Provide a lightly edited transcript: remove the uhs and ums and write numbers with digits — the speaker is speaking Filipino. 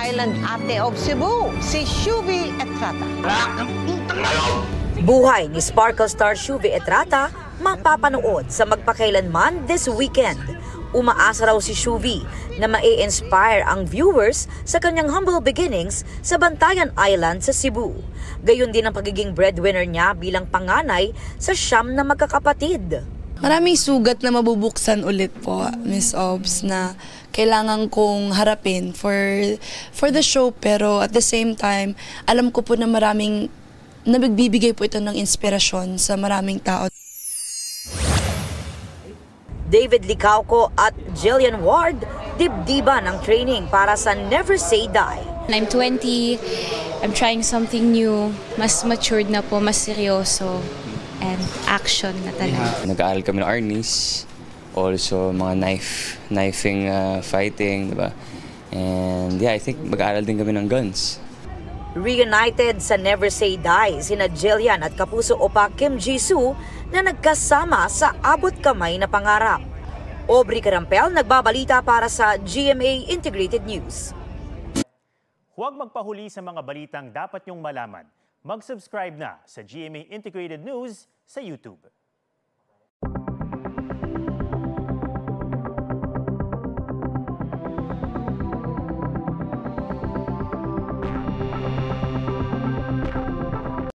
Island ate of Cebu, si Shuvi Etrata. Buhay ni Sparkle star Shuvi Etrata mapapanood sa magpakailanman this weekend. Umaasa raw si Shuvi na ma-inspire ang viewers sa kanyang humble beginnings sa Bantayan Island sa Cebu. Gayon din ang pagiging breadwinner niya bilang panganay sa 9 na magkakapatid. Maraming sugat na mabubuksan ulit po, Miss Obs, na kailangan kong harapin for the show. Pero at the same time, alam ko po na maraming nagbibigay po ito ng inspirasyon sa maraming tao. David Licauco at Jillian Ward, dibdiba ng training para sa Never Say Die. I'm 20, I'm trying something new, mas matured na po, mas seryoso, and action na talaga. Nag-aaral kami ng arnis, also mga knifing, fighting, diba? And yeah, I think mag-aaral din kami ng guns. Reunited sa Never Say Die sina Jillian at kapuso opa Kim Jisoo na nagkasama sa abot kamay na pangarap. Aubrey Carampel nagbabalita para sa GMA Integrated News. Huwag magpahuli sa mga balitang dapat niyong malaman. Mag-subscribe na sa GMA Integrated News sa YouTube.